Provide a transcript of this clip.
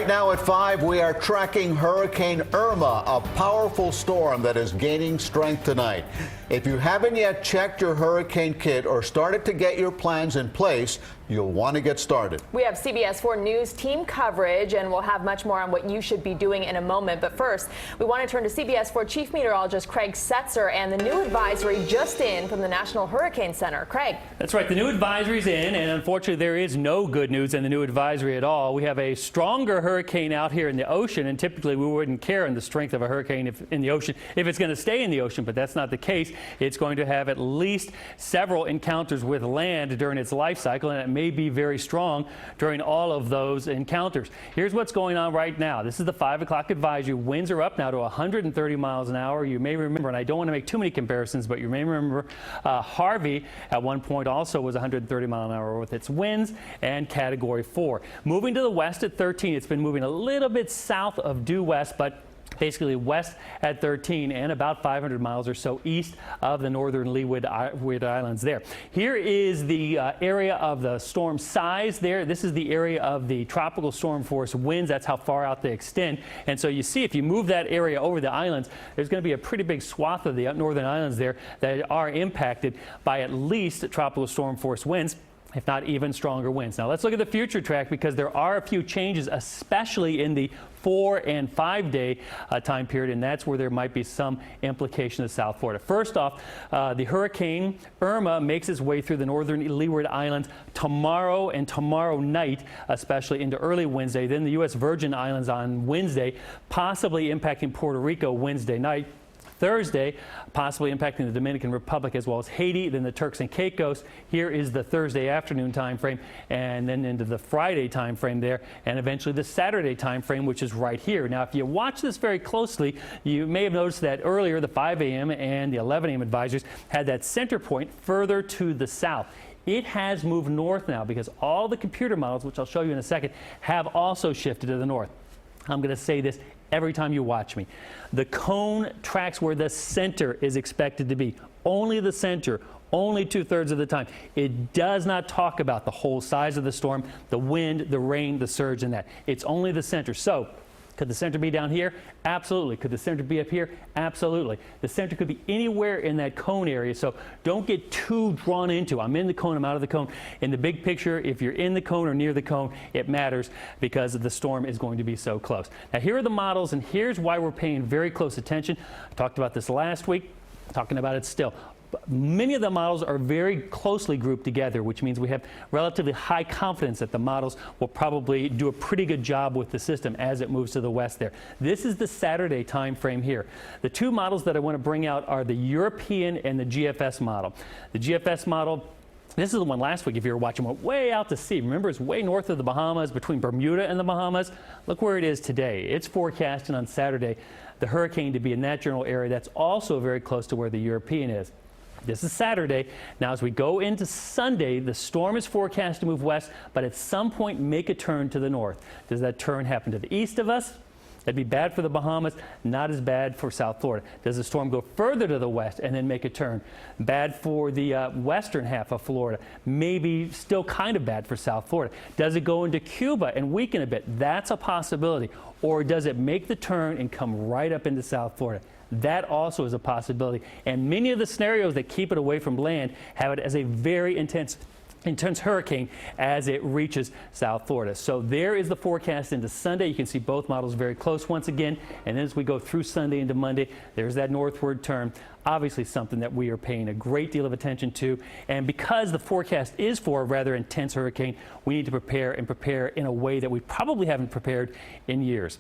Right now at 5, we are tracking Hurricane Irma, a powerful storm that is gaining strength tonight. If you haven't yet checked your hurricane kit or started to get your plans in place, you'll want to get started. We have CBS 4 News team coverage, and we'll have much more on what you should be doing in a moment. But first, we want to turn to CBS 4 Chief Meteorologist Craig Setzer and the new advisory just in from the National Hurricane Center. Craig. That's right. The new advisory's in, and unfortunately, there is no good news in the new advisory at all. We have a stronger hurricane out here in the ocean, and typically we wouldn't care in the strength of a hurricane in the ocean if it's going to stay in the ocean, but that's not the case. It's going to have at least several encounters with land during its life cycle, and it may be very strong during all of those encounters. Here's what's going on right now. This is the 5 o'clock advisory. Winds are up now to 130 miles an hour. You may remember, and I don't want to make too many comparisons, but you may remember Harvey at one point also was 130 miles an hour with its winds and Category 4. Moving to the west at 13. It's been moving a little bit south of due west, but basically west at 13 and about 500 miles or so east of the northern Leeward Islands there. Here is the area of the storm size there. This is the area of the tropical storm force winds. That's how far out they extend. And so you see if you move that area over the islands, there's going to be a pretty big swath of the northern islands there that are impacted by at least tropical storm force winds, if not even stronger winds. Now let's look at the future track, because there are a few changes, especially in the 4 and 5 day time period, and that's where there might be some implication of South Florida. First off, the Hurricane Irma makes its way through the northern Leeward Islands tomorrow and tomorrow night, especially into early Wednesday. Then the U.S. Virgin Islands on Wednesday, possibly impacting Puerto Rico Wednesday night. Thursday, possibly impacting the Dominican Republic as well as Haiti, then the Turks and Caicos. Here is the Thursday afternoon time frame, and then into the Friday time frame there, and eventually the Saturday time frame, which is right here. Now, if you watch this very closely, you may have noticed that earlier the 5 a.m. and the 11 a.m. advisories had that center point further to the south. It has moved north now because all the computer models, which I'll show you in a second, have also shifted to the north. I'm going to say this every time you watch me. The cone tracks where the center is expected to be. Only the center, only 2/3 of the time. It does not talk about the whole size of the storm, the wind, the rain, the surge, and that. It's only the center. So, could the center be down here? Absolutely. Could the center be up here? Absolutely. The center could be anywhere in that cone area, so don't get too drawn into, I'm in the cone, I'm out of the cone. In the big picture, if you're in the cone or near the cone, it matters because the storm is going to be so close. Now, here are the models, and here's why we're paying very close attention. I talked about this last week, talking about it still. Many of the models are very closely grouped together, which means we have relatively high confidence that the models will probably do a pretty good job with the system as it moves to the west there. This is the Saturday time frame here. The two models that I want to bring out are the European and the GFS model. The GFS model, this is the one last week, if you were watching, went way out to sea. Remember, it's way north of the Bahamas, between Bermuda and the Bahamas. Look where it is today. It's forecasting on Saturday the hurricane to be in that general area. That's also very close to where the European is. This is Saturday. Now, as we go into Sunday, the storm is forecast to move west, but at some point make a turn to the north. Does that turn happen to the east of us? That'd be bad for the Bahamas, not as bad for South Florida. Does the storm go further to the west and then make a turn? Bad for the western half of Florida. Maybe still kind of bad for South Florida. Does it go into Cuba and weaken a bit? That's a possibility. Or does it make the turn and come right up into South Florida? That also is a possibility. And many of the scenarios that keep it away from land have it as a very intense hurricane as it reaches South Florida. So there is the forecast into Sunday. You can see both models very close once again. And then as we go through Sunday into Monday, there's that northward turn. Obviously something that we are paying a great deal of attention to. And because the forecast is for a rather intense hurricane, we need to prepare in a way that we probably haven't prepared in years.